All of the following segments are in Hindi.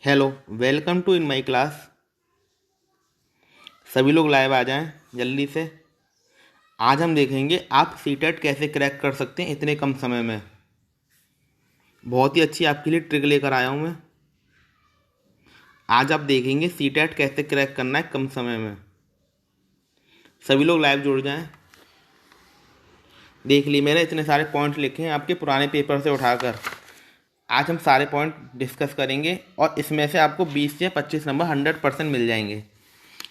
Hello, welcome to in my class. सभी लोग लाइव आ जाएं जल्दी से। आज हम देखेंगे आप सीटेट कैसे क्रैक कर सकते हैं इतने कम समय में। बहुत ही अच्छी आपके लिए ट्रिक लेकर आया हूं मैं। आज आप देखेंगे सीटेट कैसे क्रैक करना है कम समय में। सभी लोग लाइव जुड़ जाएं। देख ली मैंने इतने सारे पॉइंट लिखे हैं आपके पुराने पेपर से उठाकर। आज हम सारे पॉइंट डिस्कस करेंगे और इसमें से आपको 20 से 25 नंबर 100% मिल जाएंगे।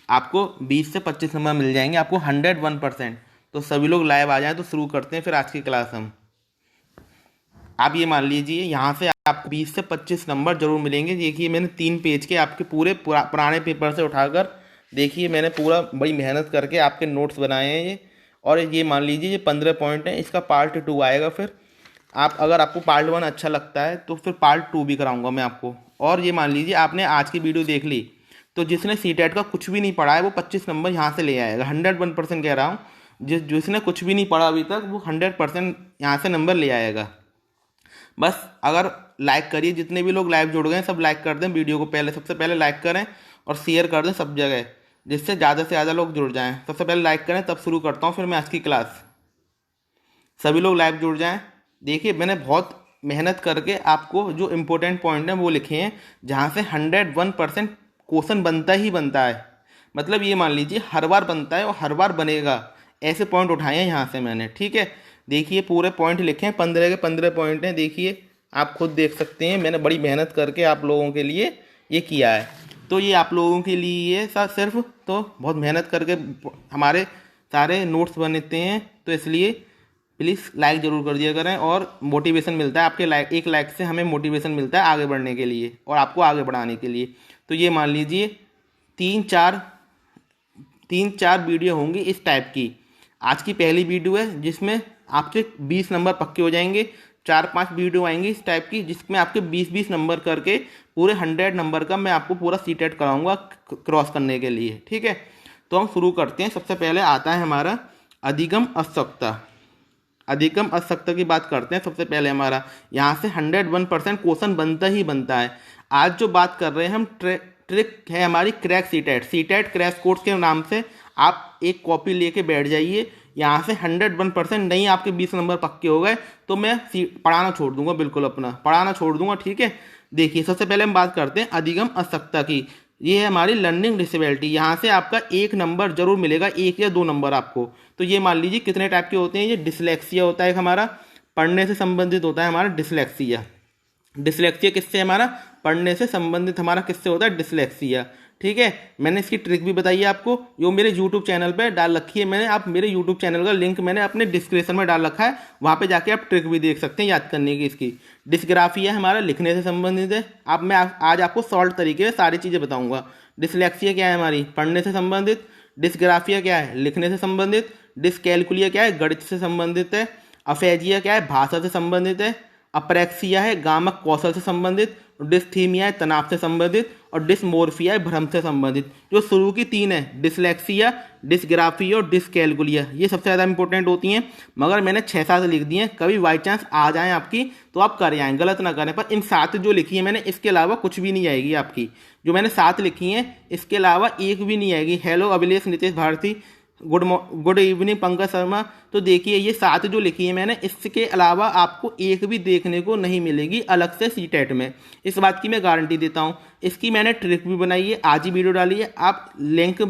आपको 20 से 25 नंबर मिल जाएंगे, आपको 101%। तो सभी लोग लाइव आ जाएं तो शुरू करते हैं फिर आज की क्लास हम। आप ये मान लीजिए यहाँ से आपको 20 से 25 नंबर जरूर मिलेंगे। देखिए मैंने 3 पेज के आपके पूरे पुराने पेपर से उठाकर, देखिए मैंने पूरा बड़ी मेहनत करके आपके नोट्स बनाए हैं ये। और ये मान लीजिए ये 15 पॉइंट हैं, इसका पार्ट 2 आएगा। फिर आप अगर आपको पार्ट 1 अच्छा लगता है तो फिर पार्ट 2 भी कराऊंगा मैं आपको। और ये मान लीजिए आपने आज की वीडियो देख ली तो जिसने सीटेट का कुछ भी नहीं पढ़ा है वो 25 नंबर यहाँ से ले आएगा। 101% कह रहा हूँ। जिसने कुछ भी नहीं पढ़ा अभी तक वो 100% यहाँ से नंबर ले आएगा। बस अगर लाइक करिए, जितने भी लोग लाइव जुड़ गए हैं सब लाइक कर दें वीडियो को। पहले सबसे पहले लाइक करें और शेयर कर दें सब जगह, जिससे ज़्यादा से ज़्यादा लोग जुड़ जाएं। सबसे पहले लाइक करें तब शुरू करता हूँ फिर मैं आज की क्लास। सभी लोग लाइव जुड़ जाएं। देखिए मैंने बहुत मेहनत करके आपको जो इम्पोर्टेंट पॉइंट हैं वो लिखे हैं, जहाँ से 101% क्वेश्चन बनता ही बनता है। मतलब ये मान लीजिए हर बार बनता है और हर बार बनेगा, ऐसे पॉइंट उठाए हैं यहाँ से मैंने। ठीक है, देखिए पूरे पॉइंट लिखे हैं, 15 के 15 पॉइंट हैं। देखिए आप खुद देख सकते हैं, मैंने बड़ी मेहनत करके आप लोगों के लिए ये किया है। तो ये आप लोगों के लिए सिर्फ तो बहुत मेहनत करके हमारे सारे नोट्स बनते हैं, तो इसलिए प्लीज़ लाइक ज़रूर कर दिया करें। और मोटिवेशन मिलता है आपके लाइक, एक लाइक से हमें मोटिवेशन मिलता है आगे बढ़ने के लिए और आपको आगे बढ़ाने के लिए। तो ये मान लीजिए तीन चार वीडियो होंगी इस टाइप की। आज की पहली वीडियो है जिसमें आपके 20 नंबर पक्के हो जाएंगे। 4-5 वीडियो आएंगी इस टाइप की जिसमें आपके 20-20 नंबर करके पूरे 100 नंबर का मैं आपको पूरा सीटेट कराऊंगा क्रॉस करने के लिए। ठीक है, तो हम शुरू करते हैं। सबसे पहले आता है हमारा अधिगम अशक्ता। अधिगम अशक्ता की बात करते हैं। सबसे पहले हमारा यहाँ से 101% क्वेश्चन बनता ही बनता है। आज जो बात कर रहे हैं हम ट्रिक है हमारी crack CTET. CTET crash course के नाम से आप एक कॉपी लेके बैठ जाइए। यहाँ से 101% नहीं, आपके 20 नंबर पक्के हो गए तो मैं पढ़ाना छोड़ दूंगा, बिल्कुल अपना पढ़ाना छोड़ दूंगा। ठीक है, देखिए सबसे पहले हम बात करते हैं अधिगम अशक्ता की। ये है हमारी लर्निंग डिसेबिलिटी। यहाँ से आपका 1 नंबर जरूर मिलेगा, 1 या 2 नंबर आपको। तो ये मान लीजिए कितने टाइप के होते हैं। ये डिसलेक्सिया होता है हमारा, पढ़ने से संबंधित होता है हमारा डिसलेक्सिया। डिसलेक्सिया किससे हमारा पढ़ने से संबंधित हमारा किससे होता है डिसलेक्सिया। ठीक है, मैंने इसकी ट्रिक भी बताई है आपको, जो मेरे यूट्यूब चैनल पे डाल रखी है मैंने। आप मेरे यूट्यूब चैनल का लिंक मैंने अपने डिस्क्रिप्शन में डाल रखा है, वहाँ पे जाके आप ट्रिक भी देख सकते हैं याद करने की इसकी। डिस्ग्राफिया हमारा लिखने से संबंधित है। अब मैं आज आपको सॉल्ट तरीके से सारी चीज़ें बताऊंगा। डिसलेक्सिया क्या है हमारी पढ़ने से संबंधित, डिस्ग्राफिया क्या है लिखने से संबंधित, डिसकैलकुलिया क्या है गणित से संबंधित है, अफेजिया क्या है भाषा से संबंधित है, अप्रेक्सिया है गामक कौशल से संबंधित, डिस्थीमिया है तनाव से संबंधित, और डिसमोर्फिया है भ्रम से संबंधित। जो शुरू की 3 है डिसलेक्सिया, डिसग्राफिया और डिसकैलकुलिया, ये सबसे ज़्यादा इंपॉर्टेंट होती हैं। मगर मैंने 6-7 लिख दी हैं, कभी बाई चांस आ जाएँ आपकी तो आप कर आएँ, गलत ना करें। पर इन 7 जो लिखी है मैंने, इसके अलावा कुछ भी नहीं आएगी आपकी। जो मैंने 7 लिखी हैं इसके अलावा एक भी नहीं आएगी। Hello Abhilesh Nitesh Bharti, good evening Pankaj Sharma. तो देखिए ये 7 जो लिखी है मैंने, इसके अलावा आपको एक भी देखने को नहीं मिलेगी अलग से सीटेट में। इस बात की मैं गारंटी देता हूँ। इसकी मैंने ट्रिक भी बनाई है, आज ही वीडियो डाली है, आप लिंक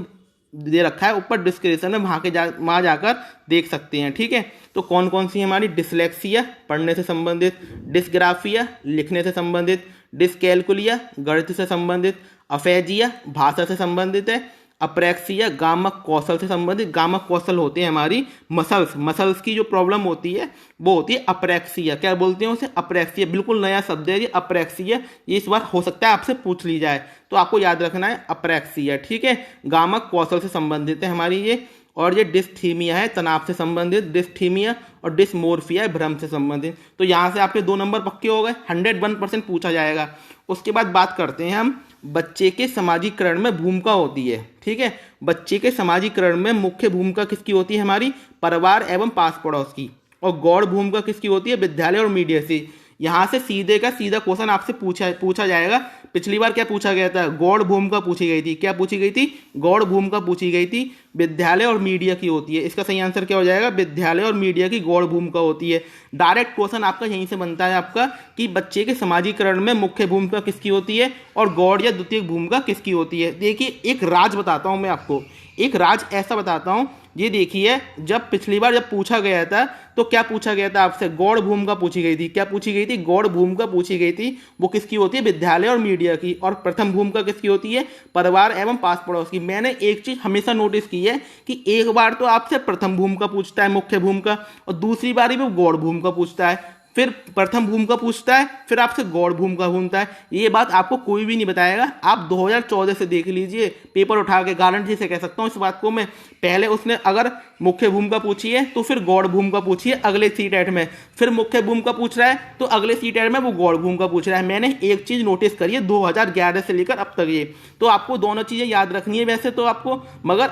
दे रखा है ऊपर डिस्क्रिप्शन में, वहाँ जाकर देख सकते हैं। ठीक है, तो कौन कौन सी हमारी डिसलेक्सिया पढ़ने से संबंधित, डिसग्राफिया लिखने से संबंधित, डिसकैलकुलिया गणित से संबंधित, अफेजिया भाषा से संबंधित है, अप्रेक्सिया गामक कौशल से संबंधित। गामक कौशल होते हैं हमारी मसल्स की जो प्रॉब्लम होती है वो होती है अप्रेक्सिया। क्या बोलते हैं उसे अप्रेक्सिया, बिल्कुल नया शब्द है ये अप्रेक्सिया। ये इस बार हो सकता है आपसे पूछ ली जाए, तो आपको याद रखना है अप्रेक्सिया। ठीक है, गामक कौशल से संबंधित है हमारी ये। और ये डिस्थीमिया है तनाव से संबंधित, डिस्थीमिया, और डिसमोर्फिया है भ्रम से संबंधित। तो यहाँ से आपके 2 नंबर पक्के हो गए, 101% पूछा जाएगा। उसके बाद बात करते हैं हम बच्चे के समाजीकरण में भूमिका होती है। ठीक है, बच्चे के समाजीकरण में मुख्य भूमिका किसकी होती है हमारी परिवार एवं पास पड़ोस की, और गौड़ भूमिका किसकी होती है विद्यालय और मीडिया से। यहाँ से सीधे का सीधा क्वेश्चन आपसे पूछा जाएगा। पिछली बार क्या पूछा गया था, गौड़ भूमिका पूछी गई थी। क्या पूछी गई थी, गौड़ भूमिका पूछी गई थी। विद्यालय और मीडिया की होती है, इसका सही आंसर क्या हो जाएगा, विद्यालय और मीडिया की गौड़ भूमिका होती है। डायरेक्ट क्वेश्चन आपका यहीं से बनता है आपका कि बच्चे के समाजीकरण में मुख्य भूमिका किसकी होती है और गौड़ या द्वितीय भूमिका किसकी होती है। देखिए एक राज बताता हूं मैं आपको, एक राज ऐसा बताता हूं। ये देखिए, जब पिछली बार जब पूछा गया था तो क्या पूछा गया था आपसे, गौड़ भूमिका पूछी गई थी। क्या पूछी गई थी, गौड़ भूमिका पूछी गई थी। वो किसकी होती है, विद्यालय और मीडिया की। और प्रथम भूमिका किसकी होती है, परिवार एवं पास पड़ोस की। मैंने एक चीज हमेशा नोटिस की है कि एक बार तो आपसे प्रथम भूमिका पूछता है, मुख्य भूमिका, और दूसरी बार ही वो गौड़ भूमिका पूछता है, फिर प्रथम भूमिका पूछता है, फिर आपसे गौड़ भूमिका पूछता है। ये बात आपको कोई भी नहीं बताएगा। आप 2014 से देख लीजिए, पेपर उठा के गारंटी से कह सकता हूँ इस बात को मैं। पहले उसने अगर मुख्य भूमिका पूछी है तो फिर गौड़ भूमिका पूछी है अगले सीटेट में, फिर मुख्य भूमिका पूछ रहा है तो अगले सीटेट में वो गौड़ भूमिका पूछ रहा है। मैंने एक चीज नोटिस करी है 2011 से लेकर अब तक ये, तो आपको दोनों चीजें याद रखनी है वैसे तो आपको। मगर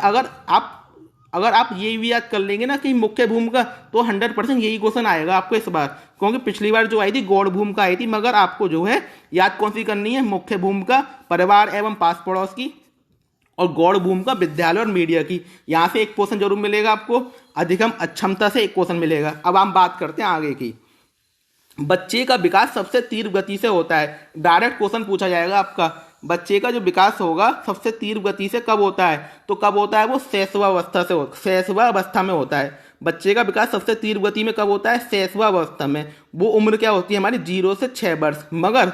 अगर आप ये भी याद कर लेंगे ना कि मुख्य भूमिका, तो 100% यही क्वेश्चन आएगा आपको इस बार। क्योंकि पिछली बार जो आई थी गौड़ भूमिका आई थी, मगर आपको जो है याद कौन सी करनी है, मुख्य भूमिका परिवार एवं पास पड़ोस की, और गौड़ भूमिका विद्यालय और मीडिया की। यहां से एक क्वेश्चन जरूर मिलेगा आपको, अधिगम अक्षमता से एक क्वेश्चन मिलेगा। अब हम बात करते हैं आगे की। बच्चे का विकास सबसे तीव्र गति से होता है, डायरेक्ट क्वेश्चन पूछा जाएगा आपका। बच्चे का जो विकास होगा सबसे तीव्र गति से कब होता है, तो कब होता है वो शैशवावस्था में होता है। बच्चे का विकास सबसे तीव्र गति में कब होता है, शैशवावस्था में। वो उम्र क्या होती है हमारी, 0 से 6 वर्ष। मगर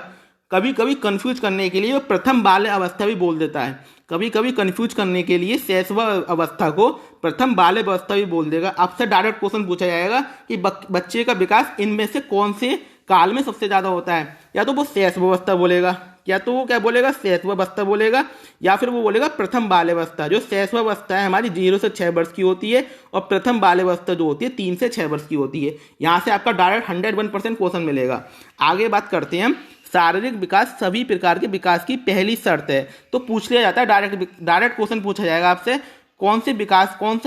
कभी कभी कंफ्यूज करने के लिए वो प्रथम बाल्य अवस्था भी बोल देता है। कभी कभी कंफ्यूज करने के लिए शैशव अवस्था को प्रथम बाल्य अवस्था भी बोल देगा। आपसे डायरेक्ट क्वेश्चन पूछा जाएगा कि बच्चे का विकास इनमें से कौन से काल में सबसे ज्यादा होता है। या तो वो शैशवावस्था बोलेगा, या तो वो क्या बोलेगा, शैशवावस्था बोलेगा, या फिर वो बोलेगा प्रथम बाल्यावस्था। जो शैशवावस्था है हमारी 0 से 6 वर्ष की होती है, और प्रथम बाल्यावस्था जो होती है 3 से 6 वर्ष की होती है। यहां से आपका डायरेक्ट 101% क्वेश्चन मिलेगा। आगे बात करते हैं हम, शारीरिक विकास सभी प्रकार के विकास की पहली शर्त है। तो पूछ लिया जाता है, डायरेक्ट क्वेश्चन पूछा जाएगा आपसे, कौन सा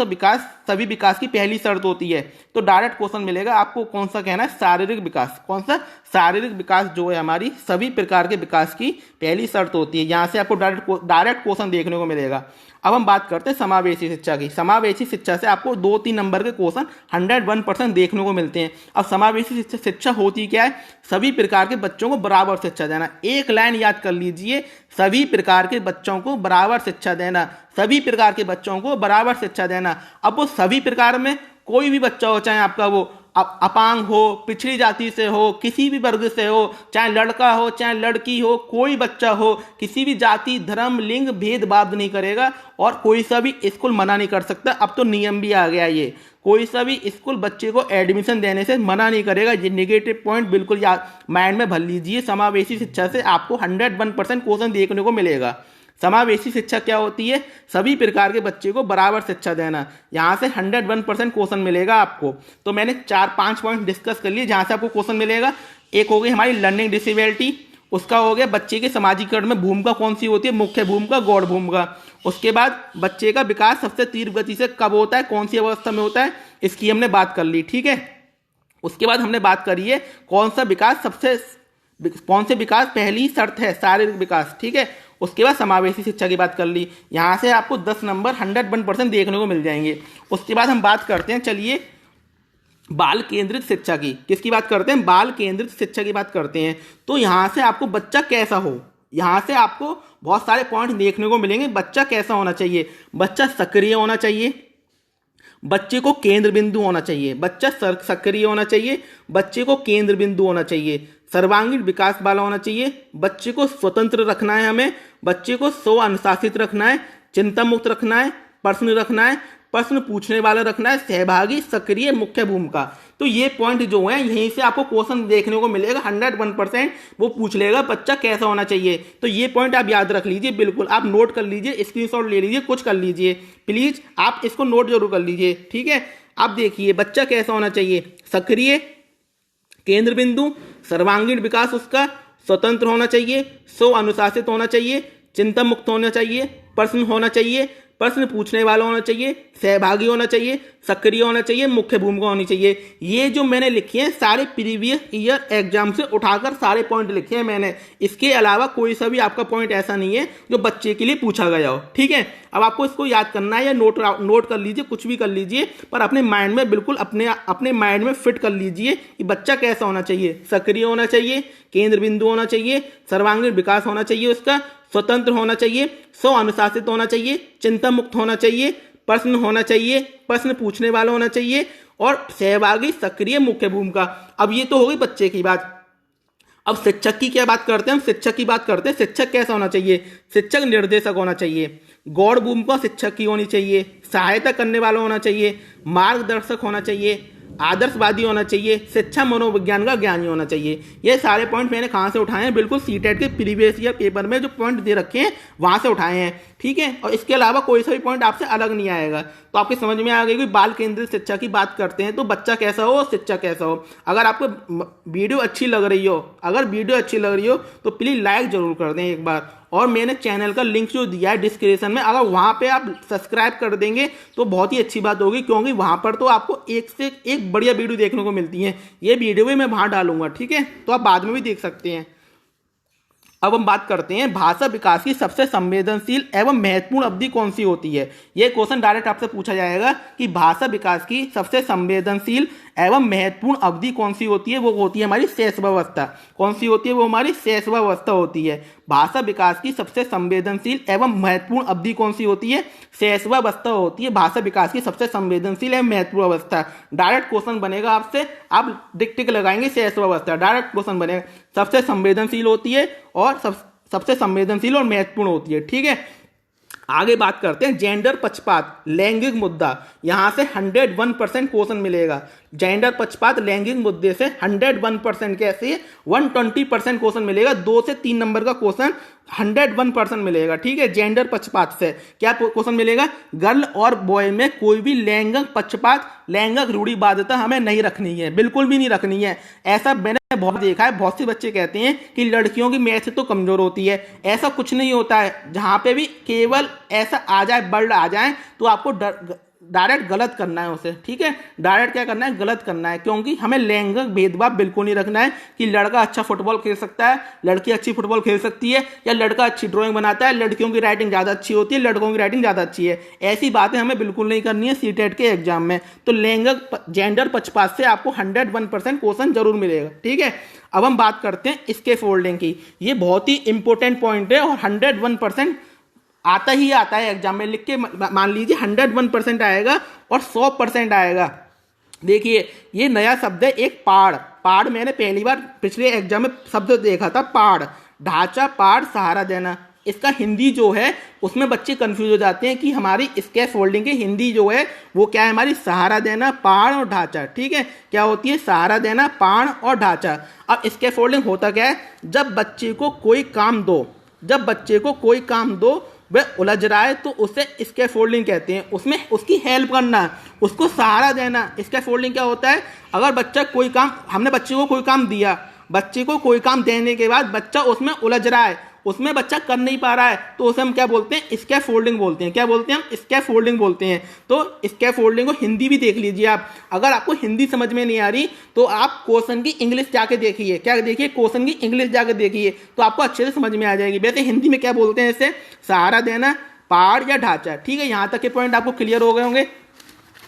विकास सभी विकास की पहली शर्त होती है। तो डायरेक्ट क्वेश्चन मिलेगा आपको, कौन सा कहना है, शारीरिक विकास। कौन सा, शारीरिक विकास जो है हमारी सभी प्रकार के विकास की पहली शर्त होती है। यहां से आपको डायरेक्ट क्वेश्चन देखने को मिलेगा। अब हम बात करते हैं समावेशी शिक्षा की। समावेशी शिक्षा से आपको 2-3 नंबर के क्वेश्चन 101% देखने को मिलते हैं। अब समावेशी शिक्षा होती क्या है, सभी प्रकार के बच्चों को बराबर शिक्षा देना। एक लाइन याद कर लीजिए, सभी प्रकार के बच्चों को बराबर शिक्षा देना, सभी प्रकार के बच्चों को बराबर शिक्षा देना। अब वो सभी प्रकार में कोई भी बच्चा हो, चाहे आपका वो अपांग हो, पिछड़ी जाति से हो, किसी भी वर्ग से हो, चाहे लड़का हो चाहे लड़की हो, कोई बच्चा हो, किसी भी जाति धर्म लिंग भेदभाव नहीं करेगा, और कोई सा भी स्कूल मना नहीं कर सकता। अब तो नियम भी आ गया, ये कोई सा भी स्कूल बच्चे को एडमिशन देने से मना नहीं करेगा। ये नेगेटिव पॉइंट बिल्कुल याद माइंड में भर लीजिए। समावेशी शिक्षा से आपको 101% क्वेश्चन देखने को मिलेगा। समावेशी शिक्षा क्या होती है, सभी प्रकार के बच्चे को बराबर शिक्षा देना। यहां से 101% क्वेश्चन मिलेगा आपको। तो मैंने 4-5 पॉइंट डिस्कस कर लिए जहां से आपको क्वेश्चन मिलेगा। एक हो गई हमारी लर्निंग डिसेबिलिटी, उसका हो गया बच्चे के समाजीकरण में भूमिका कौन सी होती है, मुख्य भूमिका गौड़ भूमिका। उसके बाद बच्चे का विकास सबसे तीव्र गति से कब होता है, कौन सी अवस्था में होता है, इसकी हमने बात कर ली, ठीक है। उसके बाद हमने बात करी है कौन से विकास पहली शर्त है, शारीरिक विकास, ठीक है। उसके बाद समावेशी शिक्षा की बात कर ली। यहां से आपको 10 नंबर 101% देखने को मिल जाएंगे। उसके बाद हम बात करते हैं, चलिए, बाल केंद्रित शिक्षा की। किसकी बात करते हैं, बाल केंद्रित शिक्षा की बात करते हैं। तो यहां से आपको बच्चा कैसा हो, यहां से आपको बहुत सारे पॉइंट देखने को मिलेंगे। बच्चा कैसा होना चाहिए, बच्चा सक्रिय होना चाहिए, बच्चे को केंद्र बिंदु होना चाहिए, बच्चा सक्रिय होना चाहिए, बच्चे को केंद्र बिंदु होना चाहिए, सर्वांगीण विकास वाला होना चाहिए, बच्चे को स्वतंत्र रखना है हमें, बच्चे को स्व अनुशासित रखना है, चिंता मुक्त रखना है, प्रश्न पूछने वाला रखना है, सहभागी सक्रिय मुख्य भूमिका। तो ये पॉइंट जो है यहीं से आपको क्वेश्चन देखने को मिलेगा 101%। वो पूछ लेगा बच्चा कैसा होना चाहिए। तो ये पॉइंट आप याद रख लीजिए, बिल्कुल आप नोट कर लीजिए, स्क्रीनशॉट ले लीजिए, कुछ कर लीजिए, प्लीज आप इसको नोट जरूर कर लीजिए, ठीक है। आप देखिए बच्चा कैसा होना चाहिए, सक्रिय, केंद्र बिंदु, सर्वांगीण विकास उसका, स्वतंत्र होना चाहिए, स्व अनुशासित होना चाहिए, चिंता मुक्त होना चाहिए, प्रश्न होना चाहिए, प्रश्न पूछने वाला होना चाहिए, सहभागी होना चाहिए, सक्रिय होना चाहिए, मुख्य भूमिका होनी चाहिए। ये जो मैंने लिखी है सारे प्रीवियस ईयर एग्जाम से उठाकर सारे पॉइंट लिखे हैं मैंने। इसके अलावा कोई सा भी आपका पॉइंट ऐसा नहीं है जो बच्चे के लिए पूछा गया हो, ठीक है। अब आपको इसको याद करना है या नोट कर लीजिए, कुछ भी कर लीजिए, पर अपने माइंड में बिल्कुल अपने माइंड में फिट कर लीजिए कि बच्चा कैसा होना चाहिए। सक्रिय होना चाहिए, केंद्र बिंदु होना चाहिए, सर्वांगीण विकास होना चाहिए उसका, स्वतंत्र होना चाहिए, स्व अनुशासित होना चाहिए, चिंता मुक्त होना चाहिए, प्रश्न होना चाहिए, प्रश्न पूछने वाला होना चाहिए, और सहभागी, सक्रिय, मुख्य भूमिका। अब ये तो हो गई बच्चे की बात। अब शिक्षक की क्या बात करते हैं हम? शिक्षक की बात करते हैं। शिक्षक कैसा होना चाहिए? शिक्षक निर्देशक होना चाहिए, गौड़ भूमिका शिक्षक की होनी चाहिए, सहायता करने वाला होना चाहिए, मार्गदर्शक होना चाहिए, आदर्शवादी होना चाहिए, शिक्षा मनोविज्ञान का ज्ञानी होना चाहिए। ये सारे पॉइंट मैंने कहाँ से उठाए हैं? बिल्कुल सीटेट के प्रीवियस ईयर पेपर में जो पॉइंट दे रखे हैं वहाँ से उठाए हैं, ठीक है। और इसके अलावा कोई सा भी पॉइंट आपसे अलग नहीं आएगा। तो आपकी समझ में आ गई कि बाल केंद्रित शिक्षा की बात करते हैं तो बच्चा कैसा हो, शिक्षक कैसा हो। अगर आपको वीडियो अच्छी लग रही हो तो प्लीज़ लाइक जरूर कर दें एक बार। और मैंने चैनल का लिंक जो दिया है डिस्क्रिप्शन में, अगर वहाँ पे आप सब्सक्राइब कर देंगे तो बहुत ही अच्छी बात होगी, क्योंकि वहाँ पर तो आपको एक से एक बढ़िया वीडियो देखने को मिलती है। ये वीडियो भी मैं वहाँ डालूंगा, ठीक है, तो आप बाद में भी देख सकते हैं। अब हम बात करते हैं भाषा विकास की सबसे संवेदनशील एवं महत्वपूर्ण अवधि कौन सी होती है। यह क्वेश्चन डायरेक्ट आपसे पूछा जाएगा कि भाषा विकास की सबसे संवेदनशील एवं महत्वपूर्ण अवधि कौन सी होती है। वो होती है हमारी शैशवावस्था। कौन सी होती है? वो हमारी शैशवावस्था होती है। भाषा विकास की सबसे संवेदनशील एवं महत्वपूर्ण अवधि कौन सी होती है? शैशवावस्था होती है भाषा विकास की सबसे संवेदनशील एवं महत्वपूर्ण अवस्था। डायरेक्ट क्वेश्चन बनेगा आपसे, आप टिक लगाएंगे शैशवावस्था, डायरेक्ट क्वेश्चन बनेगा। सबसे संवेदनशील होती है और सबसे संवेदनशील और महत्वपूर्ण होती है, ठीक है। आगे बात करते हैं जेंडर पक्षपात, लैंगिक मुद्दा। यहां से 101% क्वेश्चन मिलेगा। जेंडर पक्षपात लैंगिक मुद्दे से 101% कैसे 120% क्वेश्चन मिलेगा। 2 से 3 नंबर का क्वेश्चन 101% मिलेगा, ठीक है। जेंडर पक्षपात से क्या क्वेश्चन मिलेगा? गर्ल और बॉय में कोई भी लैंगिक पक्षपात, लैंगिक रूढ़िवादिता हमें नहीं रखनी है, बिल्कुल भी नहीं रखनी है। ऐसा मैंने बहुत देखा है, बहुत से बच्चे कहते हैं कि लड़कियों की मैथ तो कमजोर होती है। ऐसा कुछ नहीं होता है। जहां पे भी केवल ऐसा आ जाए, वर्ड आ जाए, तो आपको डायरेक्ट गलत करना है उसे, ठीक है। डायरेक्ट क्या करना है? गलत करना है, क्योंकि हमें लैंगिक भेदभाव बिल्कुल नहीं रखना है कि लड़का अच्छा फुटबॉल खेल सकता है, लड़की अच्छी फुटबॉल खेल सकती है, या लड़का अच्छी ड्राइंग बनाता है, लड़कियों की राइटिंग ज़्यादा अच्छी होती है, लड़कों की राइटिंग ज़्यादा अच्छी है। ऐसी बातें हमें बिल्कुल नहीं करनी है सीटेट के एग्जाम में। तो लैंगिक जेंडर पक्षपात से आपको 101% क्वेश्चन जरूर मिलेगा, ठीक है। अब हम बात करते हैं स्कैफोल्डिंग की। ये बहुत ही इंपॉर्टेंट पॉइंट है और 101% आता ही आता है एग्जाम में। लिख के मान लीजिए 101% आएगा और 100% आएगा। देखिए ये नया शब्द है एक पाड़ मैंने पहली बार पिछले एग्जाम में शब्द देखा था, पाड़, ढांचा, पाड़, सहारा देना। इसका हिंदी जो है उसमें बच्चे कंफ्यूज हो जाते हैं कि हमारी स्कैफोल्डिंग की हिंदी जो है वो क्या है? हमारी सहारा देना, पाड़ और ढांचा, ठीक है। क्या होती है? सहारा देना, पाड़ और ढांचा। अब स्कैफोल्डिंग होता क्या है? जब बच्चे को कोई काम दो, वह उलझ रहा है तो उसे स्कैफोल्डिंग कहते हैं। उसमें उसकी हेल्प करना, उसको सहारा देना। स्कैफोल्डिंग क्या होता है? अगर बच्चा हमने बच्चे को कोई काम दिया, बच्चे को कोई काम देने के बाद बच्चा उसमें उलझ रहा है, उसमें बच्चा कर नहीं पा रहा है, तो उसे हम क्या बोलते हैं? स्कैफोल्डिंग बोलते हैं। क्या बोलते हैं हम? स्कैफोल्डिंग बोलते हैं। तो स्कैफोल्डिंग को हिंदी भी देख लीजिए आप। अगर आपको हिंदी समझ में नहीं आ रही तो आप क्वेश्चन की इंग्लिश जाके देखिए। क्या देखिए? क्वेश्चन की इंग्लिश जाके देखिए तो आपको अच्छे से समझ में आ जाएगी। वैसे हिंदी में क्या बोलते हैं इसे? सहारा देना, पाड़ या ढांचा, ठीक है। यहाँ तक के पॉइंट आपको क्लियर हो गए होंगे।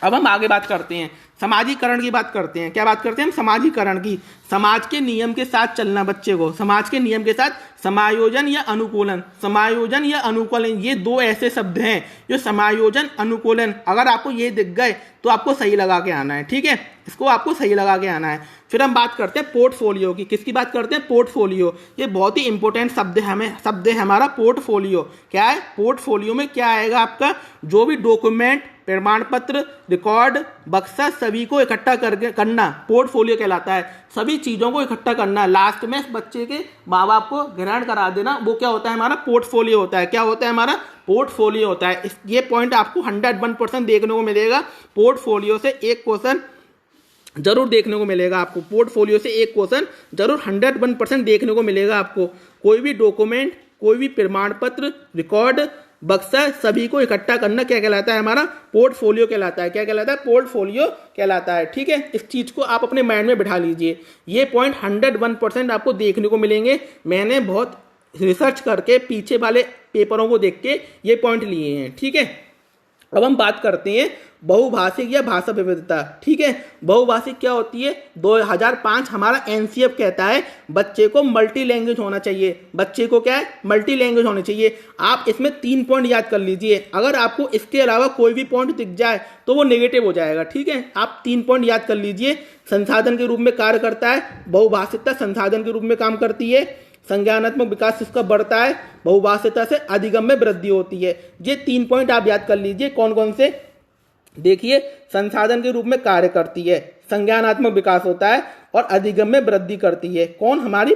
अब हम आगे बात करते हैं, समाजीकरण की बात करते हैं। क्या बात करते हैं हम? समाजीकरण की। समाज के नियम के साथ चलना, बच्चे को समाज के नियम के साथ समायोजन या अनुकूलन। समायोजन या अनुकूलन ये दो ऐसे शब्द हैं जो समायोजन, अनुकूलन, अगर आपको ये दिख गए तो आपको सही लगा के आना है, ठीक है। इसको आपको सही लगा के आना है। फिर हम बात करते हैं पोर्टफोलियो की। किसकी बात करते हैं? पोर्टफोलियो। ये बहुत ही इंपॉर्टेंट शब्द है हमारा पोर्टफोलियो। क्या है? पोर्टफोलियो में क्या आएगा आपका? जो भी डॉक्यूमेंट, प्रमाण पत्र, रिकॉर्ड, बक्सा सभी को इकट्ठा करना पोर्टफोलियो कहलाता है। सभी चीज़ों को इकट्ठा करना, लास्ट में बच्चे के माँ बाप को ग्रहण करा देना, वो क्या होता है? हमारा पोर्टफोलियो होता है। क्या होता है? हमारा पोर्टफोलियो होता है। ये पॉइंट आपको 101% देखने को मिलेगा। पोर्टफोलियो से एक क्वेश्चन जरूर देखने को मिलेगा आपको। पोर्टफोलियो से एक क्वेश्चन जरूर 101% देखने को मिलेगा आपको। कोई भी डॉक्यूमेंट, कोई भी प्रमाण पत्र, रिकॉर्ड, बक्सा सभी को इकट्ठा करना क्या कहलाता है? हमारा पोर्टफोलियो कहलाता है। क्या कहलाता है? पोर्टफोलियो कहलाता है। ठीक है, इस चीज को आप अपने माइंड में बिठा लीजिए। ये पॉइंट 101% आपको देखने को मिलेंगे। मैंने बहुत रिसर्च करके पीछे वाले पेपरों को देख के ये पॉइंट लिए हैं। ठीक है, अब हम बात करते हैं बहुभाषिक या भाषा विविधता। ठीक है, बहुभाषिक क्या होती है? 2005 हमारा एनसीएफ कहता है बच्चे को मल्टी लैंग्वेज होना चाहिए। बच्चे को क्या है? मल्टी लैंग्वेज होनी चाहिए। आप इसमें 3 पॉइंट याद कर लीजिए। अगर आपको इसके अलावा कोई भी पॉइंट दिख जाए तो वो नेगेटिव हो जाएगा। ठीक है, आप 3 पॉइंट याद कर लीजिए। संसाधन के रूप में कार्य करता है, बहुभाषिकता संसाधन के रूप में काम करती है, संज्ञानात्मक विकास इसका बढ़ता है, बहुभाषिकता से अधिगम में वृद्धि होती है। ये 3 पॉइंट आप याद कर लीजिए। कौन कौन से? देखिए, संसाधन के रूप में कार्य करती है, संज्ञानात्मक विकास होता है और अधिगम में वृद्धि करती है। कौन? हमारी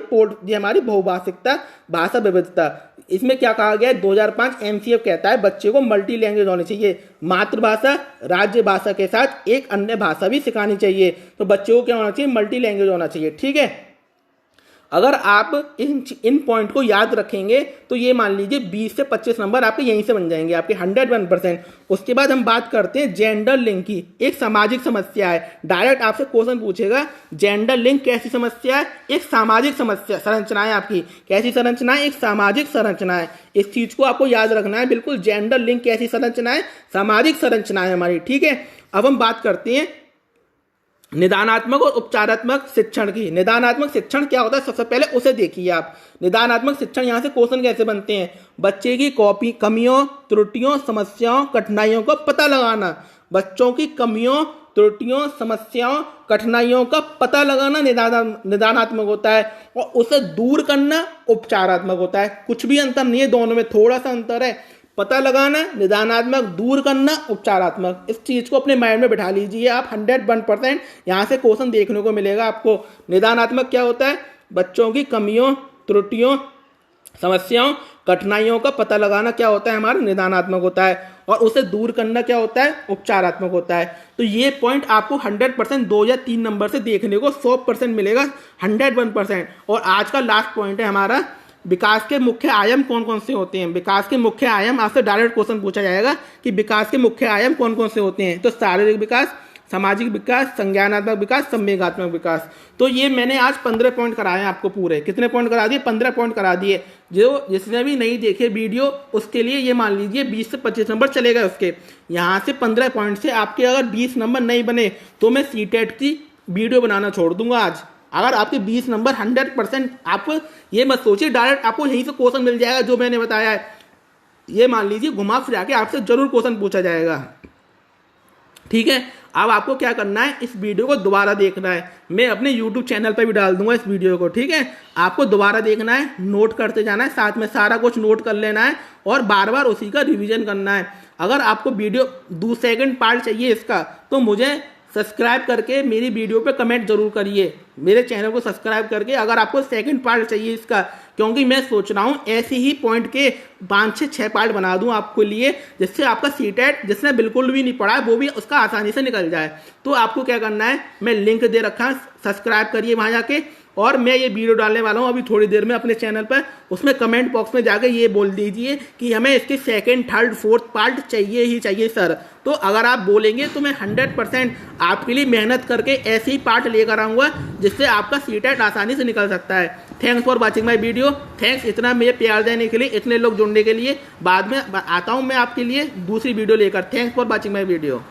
हमारी बहुभाषिकता, भाषा विविधता। इसमें क्या कहा गया है? 2005 एनसीएफ कहता है बच्चे को मल्टी लैंग्वेज होनी चाहिए, मातृभाषा राज्य भाषा के साथ एक अन्य भाषा भी सिखानी चाहिए। तो बच्चे को क्या होना चाहिए? मल्टी लैंग्वेज होना चाहिए। ठीक है, अगर आप इन पॉइंट को याद रखेंगे तो ये मान लीजिए 20 से 25 नंबर आपके यहीं से बन जाएंगे, आपके 101%। उसके बाद हम बात करते हैं जेंडर लिंक की। एक सामाजिक समस्या है, डायरेक्ट आपसे क्वेश्चन पूछेगा जेंडर लिंक कैसी समस्या है? एक सामाजिक समस्या, संरचना है आपकी। कैसी संरचना है? एक सामाजिक संरचना है। इस चीज को आपको याद रखना है बिल्कुल। जेंडर लिंक कैसी संरचना है? सामाजिक संरचना है हमारी। ठीक है, अब हम बात करते हैं निदानात्मक और उपचारात्मक शिक्षण की। निदानात्मक शिक्षण क्या होता है? सबसे पहले उसे देखिए आप। निदानात्मक शिक्षण, यहाँ से क्वेश्चन कैसे बनते हैं? बच्चे की कमियों, त्रुटियों, समस्याओं, कठिनाइयों का पता लगाना। बच्चों की कमियों, त्रुटियों, समस्याओं, कठिनाइयों का पता लगाना निदानात्मक होता है, और उसे दूर करना उपचारात्मक होता है। कुछ भी अंतर नहीं है, दोनों में थोड़ा सा अंतर है। पता लगाना निदानात्मक, दूर करना उपचारात्मक। इस चीज को अपने माइंड में बिठा लीजिए आप। 101% यहाँ से क्वेश्चन देखने को मिलेगा आपको। निदानात्मक क्या होता है? बच्चों की कमियों, त्रुटियों, समस्याओं, कठिनाइयों का पता लगाना क्या होता है? हमारा निदानात्मक होता है, और उसे दूर करना क्या होता है? उपचारात्मक होता है। तो ये पॉइंट आपको 100% 2 या 3 नंबर से देखने को 100% मिलेगा, 101%। और आज का लास्ट पॉइंट है हमारा विकास के मुख्य आयाम कौन कौन से होते हैं। विकास के मुख्य आयाम, आपसे डायरेक्ट क्वेश्चन पूछा जाएगा कि विकास के मुख्य आयाम कौन कौन से होते हैं। तो शारीरिक विकास, सामाजिक विकास, संज्ञानात्मक विकास, संवेगात्मक विकास। तो ये मैंने आज 15 पॉइंट कराए हैं आपको पूरे। कितने पॉइंट करा दिए? 15 पॉइंट करा दिए। जो जिसने भी नहीं देखे वीडियो उसके लिए ये मान लीजिए 20 से 25 नंबर चले गए उसके। यहाँ से 15 पॉइंट से आपके अगर 20 नंबर नहीं बने तो मैं सीटेट की वीडियो बनाना छोड़ दूंगा आज। अगर आपके 20 नंबर 100%, आप ये मत सोचिए डायरेक्ट आपको यहीं से क्वेश्चन मिल जाएगा जो मैंने बताया है। ये मान लीजिए घुमा फिरा के आपसे जरूर क्वेश्चन पूछा जाएगा। ठीक है, अब आपको क्या करना है? इस वीडियो को दोबारा देखना है। मैं अपने YouTube चैनल पर भी डाल दूंगा इस वीडियो को। ठीक है, आपको दोबारा देखना है, नोट करते जाना है, साथ में सारा कुछ नोट कर लेना है और बार बार उसी का रिवीजन करना है। अगर आपको वीडियो सेकंड पार्ट चाहिए इसका, तो मुझे सब्सक्राइब करके मेरी वीडियो पे कमेंट जरूर करिए। मेरे चैनल को सब्सक्राइब करके अगर आपको सेकंड पार्ट चाहिए इसका, क्योंकि मैं सोच रहा हूँ ऐसे ही पॉइंट के 5 से 6 पार्ट बना दूं आपके लिए, जिससे आपका सीटेट जिसने बिल्कुल भी नहीं पढ़ा है वो भी उसका आसानी से निकल जाए। तो आपको क्या करना है, मैं लिंक दे रखा है, सब्सक्राइब करिए वहाँ जाके। और मैं ये वीडियो डालने वाला हूँ अभी थोड़ी देर में अपने चैनल पर, उसमें कमेंट बॉक्स में जाकर ये बोल दीजिए कि हमें इसके सेकंड, थर्ड, फोर्थ पार्ट चाहिए ही चाहिए सर। तो अगर आप बोलेंगे तो मैं 100% आपके लिए मेहनत करके ऐसे ही पार्ट लेकर आऊँगा जिससे आपका सीटेट आसानी से निकल सकता है। Thanks for watching my video. Thanks इतना मुझे प्यार देने के लिए, इतने लोग जुड़ने के लिए। बाद में आता हूँ मैं आपके लिए दूसरी वीडियो लेकर। Thanks for watching my video.